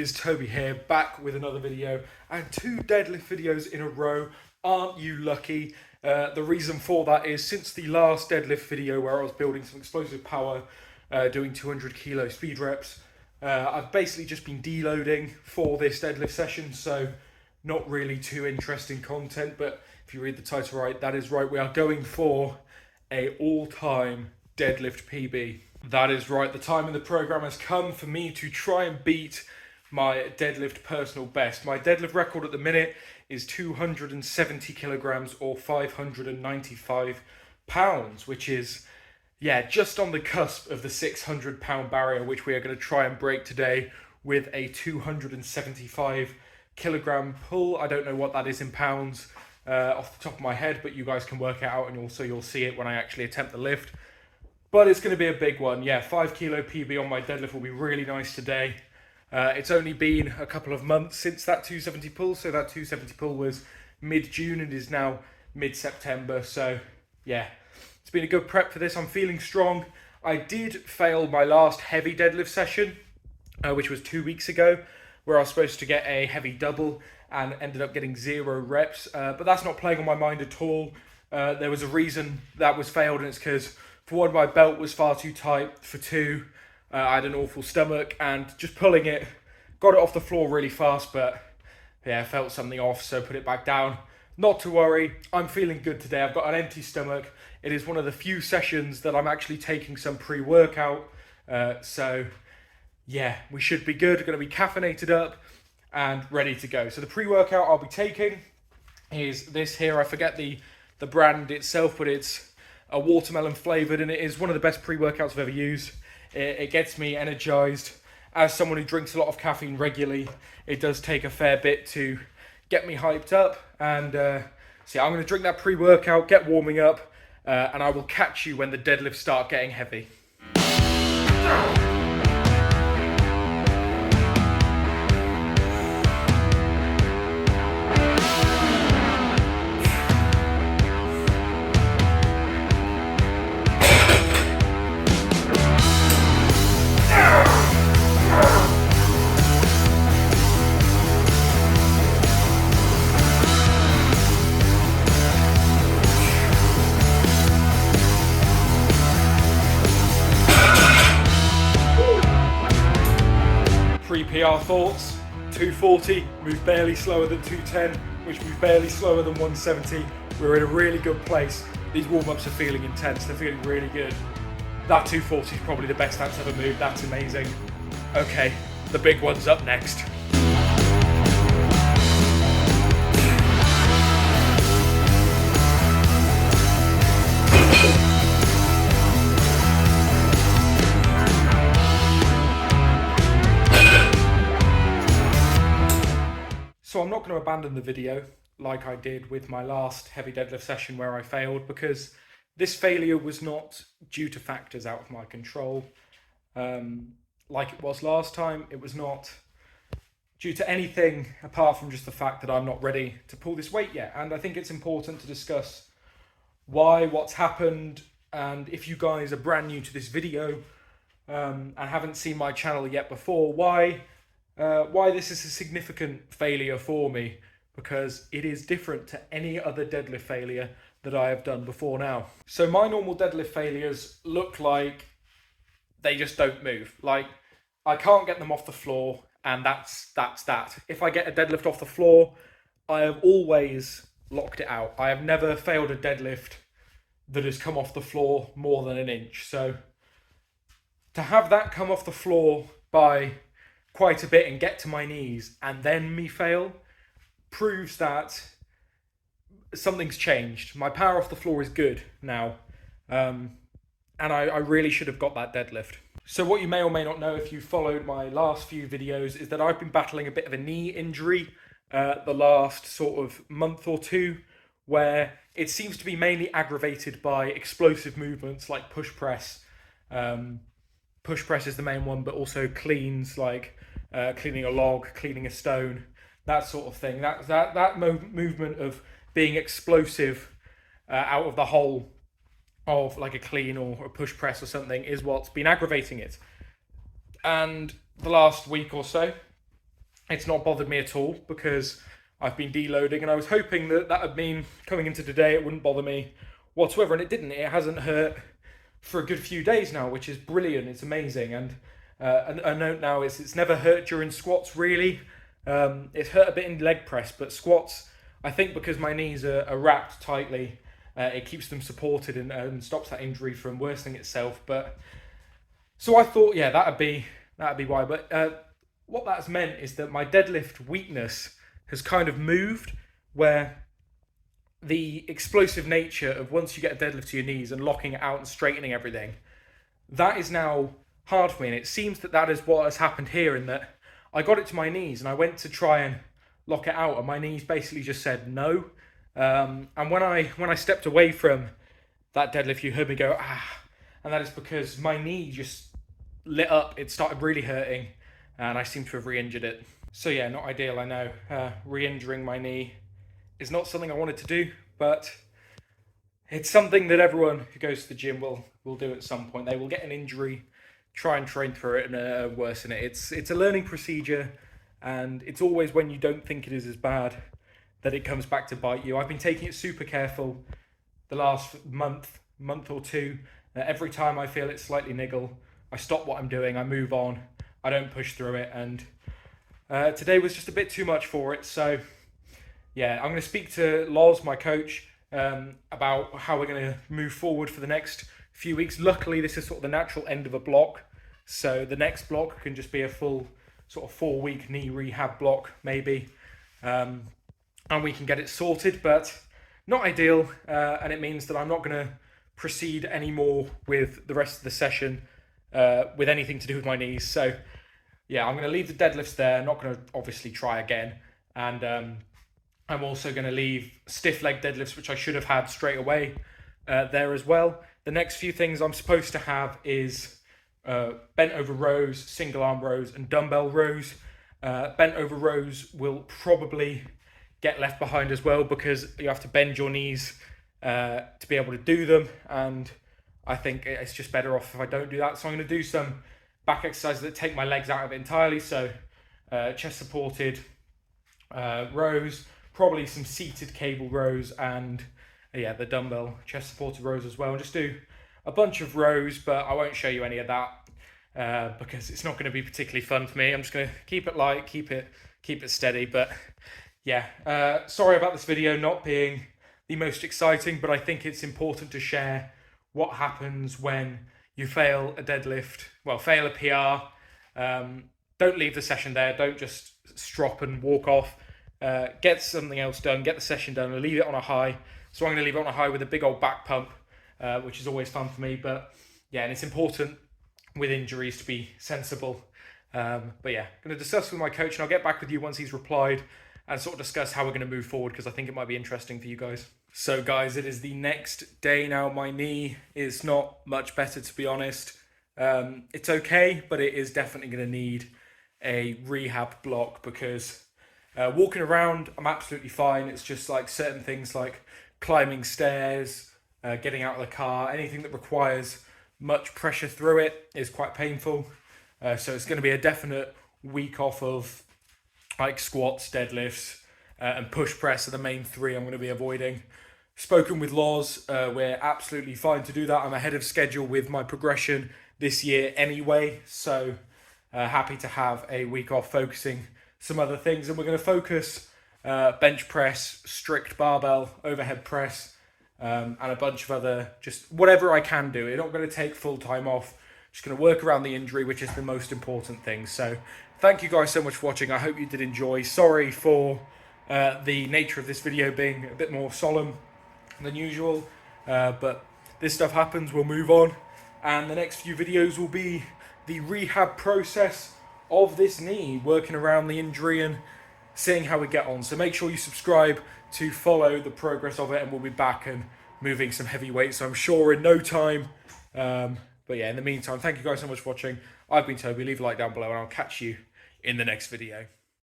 is Toby here, back with another video and 2 deadlift videos in a row. Aren't you lucky? The reason for that is since the last deadlift video where I was building some explosive power, doing 200 kilo speed reps, I've basically just been deloading for this deadlift session, so not really too interesting content, but if you read the title right, that is right, we are going for a all-time deadlift PB. That is right, the time in the program has come for me to try and beat my deadlift personal best. My deadlift record at the minute is 270 kilograms or 595 pounds, which is, yeah, just on the cusp of the 600 pound barrier, which we are going to try and break today with a 275 kilogram pull. I don't know what that is in pounds off the top of my head, but you guys can work it out, and also you'll see it when I actually attempt the lift. But it's going to be a big one. Yeah, 5 kilo PB on my deadlift will be really nice today. It's only been a couple of months since that 270 pull. So that 270 pull was mid-June and is now mid-September. So yeah, it's been a good prep for this. I'm feeling strong. I did fail my last heavy deadlift session, which was 2 weeks ago, where I was supposed to get a heavy double and ended up getting 0 reps. But that's not playing on my mind at all. There was a reason that was failed, and it's because for one, my belt was far too tight. For two, I had an awful stomach, and just pulling it, got it off the floor really fast, but yeah, I felt something off, so put it back down. Not to worry, I'm feeling good today. I've got an empty stomach. It is one of the few sessions that I'm actually taking some pre-workout. So yeah, we should be good. We're going to be caffeinated up and ready to go. So the pre-workout I'll be taking is this here. I forget the brand itself, but it's a watermelon flavored, and it is one of the best pre-workouts I've ever used. It gets me energized. As someone who drinks a lot of caffeine regularly, it does take a fair bit to get me hyped up. And so yeah, I'm going to drink that pre-workout, get warming up, and I will catch you when the deadlifts start getting heavy. Pre-PR thoughts, 240, moved barely slower than 210, which moved barely slower than 170. We're in a really good place. These warm-ups are feeling intense, they're feeling really good. That 240 is probably the best that's ever moved, that's amazing. Okay, the big one's up next. So I'm not going to abandon the video like I did with my last heavy deadlift session where I failed, because this failure was not due to factors out of my control. Like it was last time, it was not due to anything apart from just the fact that I'm not ready to pull this weight yet. And I think it's important to discuss why, what's happened, and if you guys are brand new to this video and haven't seen my channel yet before, why this is a significant failure for me, because it is different to any other deadlift failure that I have done before now. So my normal deadlift failures look like they just don't move. Like, I can't get them off the floor, and that's that. If I get a deadlift off the floor, I have always locked it out. I have never failed a deadlift that has come off the floor more than an inch. So to have that come off the floor by quite a bit and get to my knees and then me fail proves that something's changed. My power off the floor is good now, and I really should have got that deadlift. So what you may or may not know if you followed my last few videos is that I've been battling a bit of a knee injury the last sort of month or two, where it seems to be mainly aggravated by explosive movements like push press. Push press is the main one, but also cleans like cleaning a log, cleaning a stone, that sort of thing. That movement of being explosive out of the hole of like a clean or a push press or something is what's been aggravating it. And the last week or so, it's not bothered me at all because I've been deloading, and I was hoping that that would mean coming into today it wouldn't bother me whatsoever, and it didn't. It hasn't hurt for a good few days now, which is brilliant. It's amazing. And a note now is it's never hurt during squats, really. It's hurt a bit in leg press, but squats, I think because my knees are wrapped tightly, it keeps them supported and stops that injury from worsening itself. But so I thought, yeah, that'd be why. But what that's meant is that my deadlift weakness has kind of moved, where the explosive nature of once you get a deadlift to your knees and locking it out and straightening everything, that is now hard for me. And it seems that that is what has happened here, in that I got it to my knees and I went to try and lock it out, and my knees basically just said no. And when I stepped away from that deadlift, you heard me go, ah, and that is because my knee just lit up. It started really hurting, and I seem to have re-injured it. So yeah, not ideal, I know. Re-injuring my knee is not something I wanted to do, but it's something that everyone who goes to the gym will do at some point. They will get an injury, try and train through it, and worsen it. It's a learning procedure, and it's always when you don't think it is as bad that it comes back to bite you. I've been taking it super careful the last month or two. Every time I feel it slightly niggle, I stop what I'm doing, I move on, I don't push through it, and today was just a bit too much for it. So yeah, I'm going to speak to Loz, my coach, about how we're going to move forward for the next few weeks. Luckily, this is sort of the natural end of a block, so the next block can just be a full sort of 4-week knee rehab block, maybe, and we can get it sorted, but not ideal, and it means that I'm not going to proceed anymore with the rest of the session with anything to do with my knees. So yeah, I'm going to leave the deadlifts there, not going to obviously try again, and I'm also going to leave stiff leg deadlifts, which I should have had straight away, there as well. The next few things I'm supposed to have is bent over rows, single arm rows, and dumbbell rows. Bent over rows will probably get left behind as well, because you have to bend your knees to be able to do them, and I think it's just better off if I don't do that. So I'm going to do some back exercises that take my legs out of it entirely. So chest supported rows, probably some seated cable rows, and yeah, the dumbbell chest supported rows as well. And just do a bunch of rows, but I won't show you any of that because it's not going to be particularly fun for me. I'm just going to keep it light, keep it steady. But yeah, sorry about this video not being the most exciting, but I think it's important to share what happens when you fail a deadlift, well, fail a PR. Don't leave the session there. Don't just strop and walk off. Get something else done, get the session done, and leave it on a high. So I'm going to leave it on a high with a big old back pump, which is always fun for me. But yeah, and it's important with injuries to be sensible. But yeah, I'm going to discuss with my coach, and I'll get back with you once he's replied and sort of discuss how we're going to move forward, because I think it might be interesting for you guys. So guys, it is the next day now. My knee is not much better, to be honest. It's okay, but it is definitely going to need a rehab block, because walking around, I'm absolutely fine. It's just like certain things like climbing stairs, getting out of the car, anything that requires much pressure through it is quite painful. So it's going to be a definite week off of like squats, deadlifts, and push press are the main three I'm going to be avoiding. Spoken with Loz, we're absolutely fine to do that. I'm ahead of schedule with my progression this year anyway, so happy to have a week off focusing some other things, and we're going to focus bench press, strict barbell, overhead press, and a bunch of other, just whatever I can do. I'm not going to take full time off, just going to work around the injury, which is the most important thing. So thank you guys so much for watching. I hope you did enjoy. Sorry for the nature of this video being a bit more solemn than usual, but this stuff happens. We'll move on, and the next few videos will be the rehab process of this knee, working around the injury and seeing how we get on. So make sure you subscribe to follow the progress of it, and we'll be back and moving some heavy weights, so I'm sure in no time. But yeah, in the meantime, thank you guys so much for watching. I've been Toby. Leave a like down below, and I'll catch you in the next video.